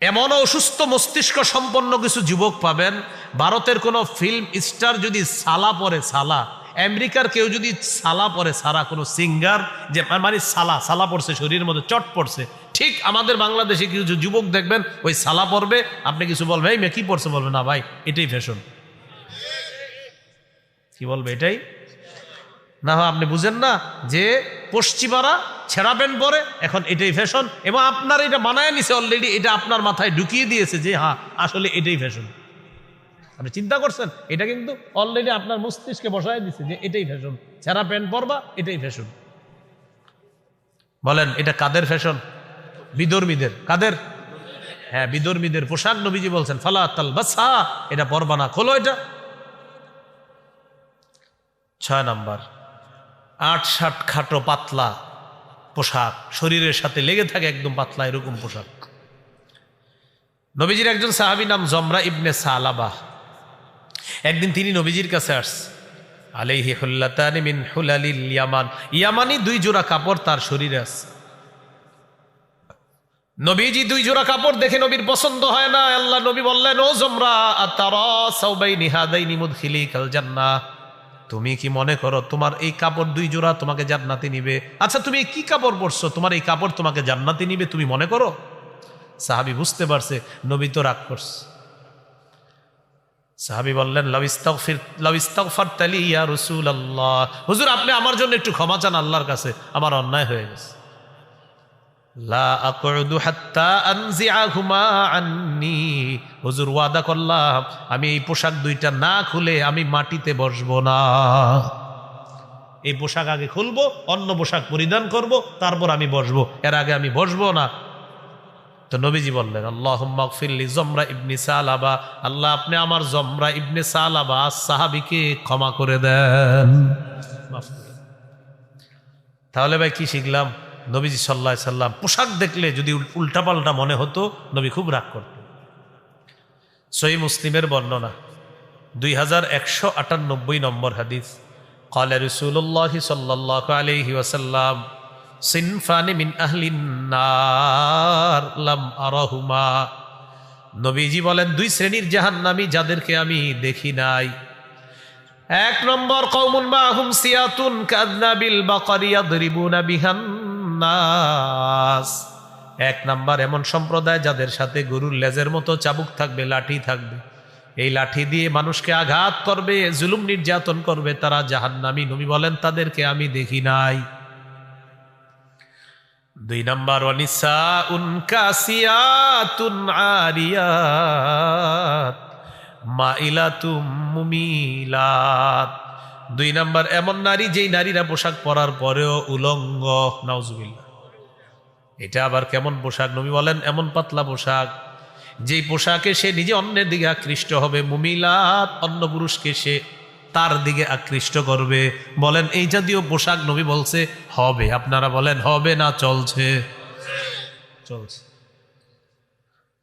এমন অসুস্থ মস্তিষ্ক সম্পন্ন কিছু যুবক পাবেন, ভারতের কোনো ফিল্ম স্টার যদি সালা পরে, সালা, আমেরিকার কেউ যদি সালা পরে, সারা কোনো সিঙ্গার যে মানে সালা পড়ছে, শরীরের মধ্যে চট পড়ছে, ঠিক আমাদের বাংলাদেশে কিছু যুবক দেখবেন ওই সালা পড়বে, আপনি কিছু বলবেন এই মেয়ে কি পড়ছে, বলবে না ভাই এটাই ফ্যাশন। কি বলবে? এটাই না। আপনি বুঝেন না যে পশ্চিমারা ছেঁড়া প্যান্ট পরে, এখন এটাই ফ্যাশন, এবং আপনার এটা বানায় নিছে অলরেডি, এটা আপনার মাথায় ঢুকিয়ে দিয়েছে যে হ্যাঁ আসলে এটাই ফ্যাশন। আপনি চিন্তা করছেন? এটা কিন্তু অলরেডি আপনার মস্তিষ্কে বসায় দিচ্ছে যে এটাই ফ্যাশন, ছেঁড়া প্যান্ট পরবা এটাই ফ্যাশন। বলেন এটা কাদের ফ্যাশন? বিধর্মীদের। কাদের? হ্যাঁ, বিধর্মীদের পোশাক। নবীজি বলছেন ফালা তালবাসহা, এটা পরবা না, খোলো এটা। 6 নাম্বার, 8-60 খাটো পাতলা পোশাক, শরীরের সাথে লেগে থাকে একদম পাতলা এরকম পোশাক। নবীজির একজন সাহাবী নাম জমরা ইবনে সালাবা, একদিন তিনি নবীজির কাছে আসছে। আলাইহি হুল্লাতানি মিন হুলালিল ইয়ামান, ইয়ামানি 2 জোড়া কাপড় তার শরীরে আছে। নবীজি 2 জোড়া কাপড় দেখে নবীর পছন্দ হয় না। আল্লাহ নবী বললেন, ও জমরা, আতারা সাওবাইনি হাদাইনি মুদখিলিকাল জান্নাহ, তুমি কি মনে করো তোমার এই কাপড় 2 জোড়া তোমাকে জান্নাতে নিবে? আচ্ছা তুমি কি কাপড় পরছো, তোমার এই কাপড় তোমাকে জান্নাতে নিবে তুমি মনে করো? সাহাবী বুঝতে পারছে নবী তো রাগ করছে। সাহাবী বললেন, লাউ ইস্তাগফারতা লি ইয়া রাসূলুল্লাহ, হুজুর আপনি আমার জন্য একটু ক্ষমা চান আল্লাহর কাছে, আমার অন্যায় হয়ে গেছে। লা আকুদু হাত্তা আনজিআহুমা আন্নি, হুজুর ওয়াদা করলাম আমি এই পোশাক 2টা না খুলে আমি মাটিতে বসবো না। এই পোশাক আগে খুলবো, অন্য পোশাক পরিধান করব, তারপর আমি বসবো, এর আগে আমি বসবো না। তো নবীজি বললেন, আল্লাহুম্মা গফির লি জমরা ইবনে সালাবা, আল্লাহ আপনি আমার জমরা ইবনে সালাবা সাহাবীকে ক্ষমা করে দেন, মাফ করে দেন। তাহলে ভাই কি শিখলাম? নবীজি সাল্লাল্লাহু আলাইহি সাল্লাম পোশাক দেখলে যদি উল্টাপাল্টা মনে হতো নবী খুব রাগ করতেন। সহিহ মুসলিমের বর্ণনা 2198 নম্বর হাদিস, ক্বালা রাসূলুল্লাহ সাল্লাল্লাহু আলাইহি ওয়াসাল্লাম সিনফানি মিন আহলিন নার লাম আরাহুমা, নবীজি বলেন 2 শ্রেণীর জাহান্নামী যাদেরকে আমি দেখি নাই। 1 নম্বর, কওমুন মাহুম সিয়াতুন কাযনাবিল বাকারি ইয়াদরিবুনা বিহান নাস, 1 নাম্বার এমন সম্প্রদায় যাদের সাথে গরুর লেজের মতো চাবুক থাকবে, লাঠি থাকবে, এই লাঠি দিয়ে মানুষকে আঘাত করবে, জুলুম নির্যাতন করবে, তারা জাহান্নামী। নবী বলেন তাদেরকে আমি দেখি নাই। 2 নাম্বার, ওয়ানিসাউন কাসিয়াতুন আরিয়াত মাইলাতুম মুমিলাত, 2 নাম্বার এমন নারী যেই নারীরা পোশাক পরার পরেও উলঙ্গ, নাউজুবিল্লাহ। এটা আবার কেমন পোশাক? নবী বলেন এমন পাতলা পোশাক যেই পোশাকে সে নিজে অন্যের দিকে আকৃষ্ট হবে, মুমিলাত অন্য পুরুষকে সে তার দিকে আকৃষ্ট করবে। বলেন এই জাতীয় পোশাক নবী বলছে হবে, আপনারা বলেন হবে না চলছে? চলছে,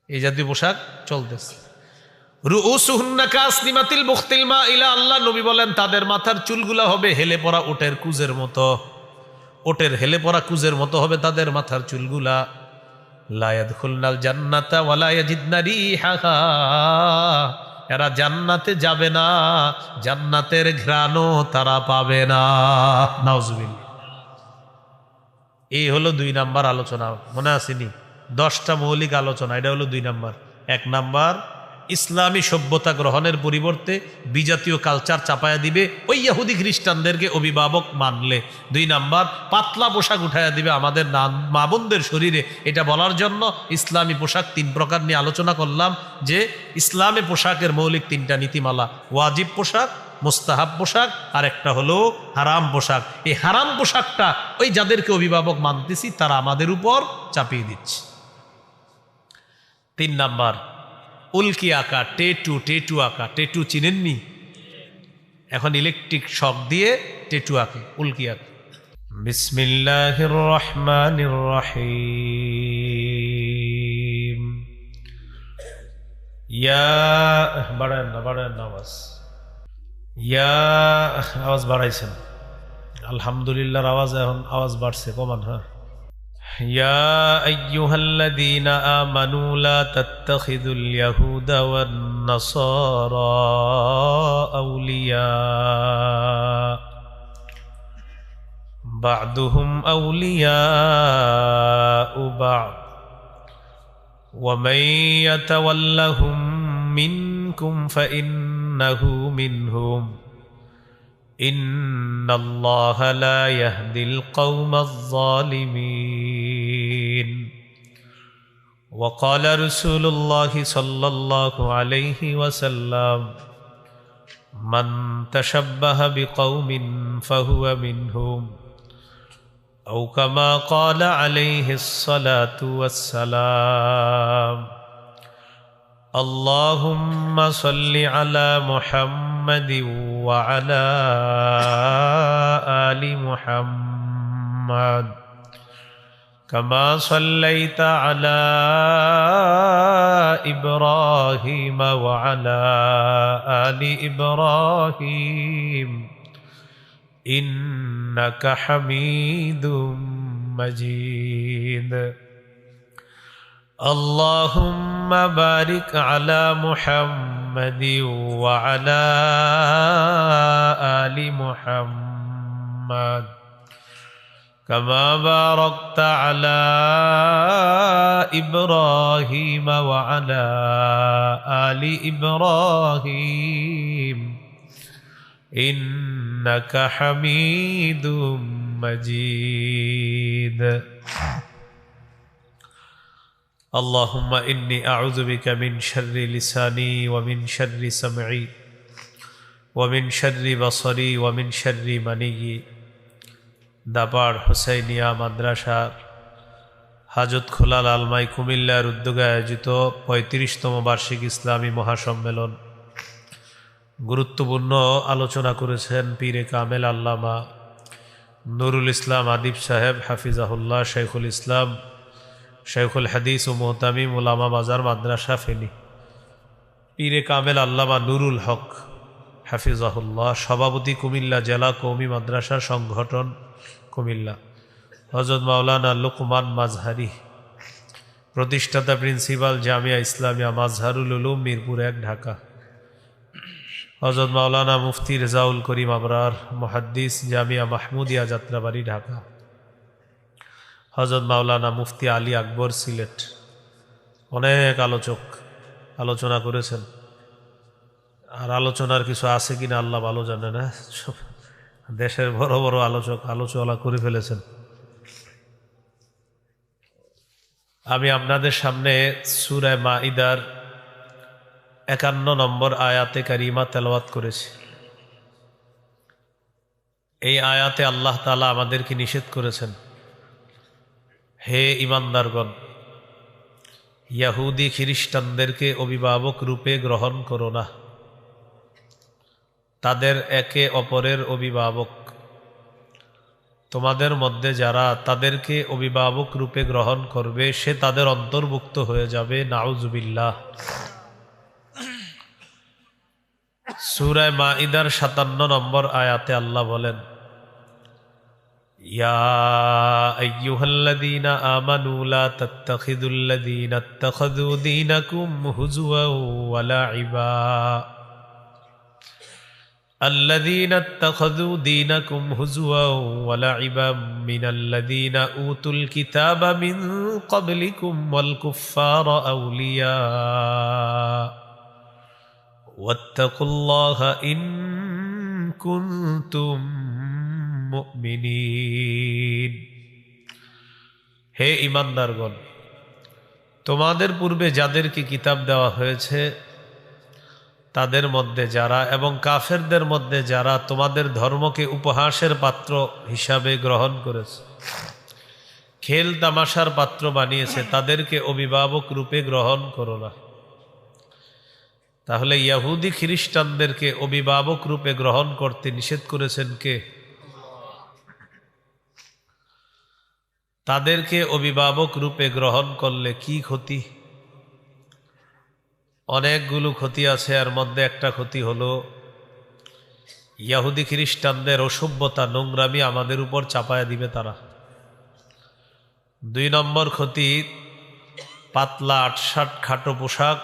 এই জাতীয় পোশাক চলতেছে। রুউসুহুন্না কাসনিমাতিল বুখতিল মাইলা, আল্লাহ নবী বলেন তাদের মাথার চুলগুলা হবে হেলে পড়া ওটের কুজের মতো, ওটের হেলে পড়া কুজের মতো হবে তাদের মাথার চুলগুলা। লা ইয়াদখুলনাল জান্নাতা ওয়া লা ইয়াজিদনা রিহাহা, এরা জান্নাতে যাবে না, জান্নাতের ঘ্রাণও তারা পাবে না, নাউজুবিল্লাহ। এই হলো 2 নাম্বার আলোচনা, মনে আসেনি? 10টা মৌলিক আলোচনা, এটা হলো 2 নাম্বার। 1 নাম্বার, ইসলামী সভ্যতা গ্রহণের পরিবর্তে বিজাতীয় কালচার চাপায়া দিবে ওই ইহুদি খ্রিস্টানদেরকে অভিভাবক মানলে। 2 নাম্বার, পাতলা পোশাক উঠাইয়া দিবে আমাদের মা বোনদের শরীরে। এটা বলার জন্য ইসলামী পোশাক 3 প্রকার নিয়ে আলোচনা করলাম, যে ইসলামী পোশাকের মৌলিক 3টা নীতিমালা, ওয়াজিব পোশাক, মুস্তাহাব পোশাক, আর একটা হলো হারাম পোশাক। এই হারাম পোশাকটা ওই যাদেরকে অভিভাবক মানতেছি তারা আমাদের উপর চাপিয়ে দিচ্ছে। 3 নাম্বার, উল্কি আঁকা, টেটু আঁকা। টেটু চিনেননি? এখন ইলেকট্রিক শক দিয়ে টেটু আঁকে, উল্কি আঁকে। বিসমিল্লাহির রহমানির রহিম, ইয়া বাড়ায় না আওয়াজ, ইয়া আওয়াজ বাড়াইছেন, আলহামদুলিল্লাহর আওয়াজ, এখন আওয়াজ বাড়ছে, কমান। হ্যাঁ, يا أيها الذين آمنوا لا تتخذوا اليهود والنصارى أولياء بعضهم أولياء بعض ومن يتولهم منكم فإنه منهم إن الله لا يهدي القوم الظالمين وقال رسول الله صلى الله عليه وسلم من تشبه بقوم فهو منهم أو كما قال عليه الصلاة والسلام اللهم صل على محمد وعلى آل محمد كما صليت على إبراهيم وعلى آل إبراهيم إنك حميد مجيد اللهم بارك على محمد وعلى آل محمد كما باركت على إبراهيم وعلى آل إبراهيم إنك حميد مجيد اللهم إني أعوذ بك من شر لساني ومن شر سمعي ومن شر بصري ومن شر مني দাপাড় হুসাইনিয়া মাদ্রাসার হাজতখোলা লালমাই কুমিল্লার উদ্যোগে আয়োজিত ৩৫তম বার্ষিক ইসলামী মহাসম্মেলন গুরুত্বপূর্ণ আলোচনা করেছেন পীরে কামেল আল্লামা নুরুল ইসলাম আদিব সাহেব হাফিজাহুল্লাহ শেখুল ইসলাম শেখুল হাদিস ও মোহতামিম উলামা বাজার মাদ্রাসা ফেনী পীরে কামেল আল্লামা নুরুল হক হাফিজাহুল্লাহ সভাপতি কুমিল্লা জেলা কওমি মাদ্রাসা সংগঠন কুমিল্লা হযরত মাওলানা লুকমান মাজহারি প্রতিষ্ঠাতা প্রিন্সিপাল জামিয়া ইসলামিয়া মাজহারুল উলুম মিরপুর ১ ঢাকা হযরত মাওলানা মুফতি রেজাউল করিম আবরার মুহাদ্দিস জামিয়া মাহমুদিয়া যাত্রাবাড়ি ঢাকা হযরত মাওলানা মুফতি আলী আকবর সিলেট অনেক আলোচক আলোচনা করেছেন আর আলোচনার কিছু আছে কিনা আল্লাহ ভালো জানে না দেশের বড় বড় আলোচক আলোচনা করে ফেলেছেন আমি আপনাদের সামনে সূরা মাইদার ৫১ নম্বর আয়াতে কারিমা তেলাওয়াত করেছি এই আয়াতে আল্লাহ তাআলা আমাদেরকে নিষেধ করেছেন হে ঈমানদারগণ ইহুদি খ্রিস্টানদেরকে অভিভাবক রূপে গ্রহণ করো না তাদের একে অপরের অভিভাবক তোমাদের মধ্যে যারা তাদেরকে অভিভাবক রূপে গ্রহণ করবে সে তাদের অন্তর্ভুক্ত হয়ে যাবে নাউজুবিল্লাহ সূরা মাইদার ৫৭ নম্বর আয়াতে আল্লাহ বলেন ইয়া আইয়ুহাল্লাযীনা আমানু লা তাত্তাখিযুল্লাযীনা ইত্তাখাযু দীনাকুম হুজুওয়ান ওয়া লা'iবা الذين اتخذوا دينكم هزوا ولعبا من الذين أوتوا الكتاب من قبلكم والكفار أولياء واتقوا الله إن كنتم মুমিনিন হে ঈমানদারগণ তোমাদের পূর্বে যাদেরকে কিতাব দেওয়া হয়েছে তাদের মধ্যে যারা এবং কাফেরদের মধ্যে যারা তোমাদের ধর্মকে উপহাসের পাত্র হিসাবে গ্রহণ করেছে খেল তামাশার পাত্র বানিয়েছে তাদেরকে অভিভাবক রূপে গ্রহণ করো না তাহলে ইহুদি খ্রিস্টানদেরকে অভিভাবক রূপে গ্রহণ করতে নিষেধ করেছেন কে তাদেরকে অভিভাবক রূপে গ্রহণ করলে কি ক্ষতি অনেকগুলো ক্ষতি আছে এর মধ্যে একটা ক্ষতি হলো ইহুদি খ্রিস্টানদের অসভ্যতা নোংরামি আমাদের উপর চাপায়া দিবে তারা 2 নম্বর ক্ষতি, পাতলা আটশাট খাটো পোশাক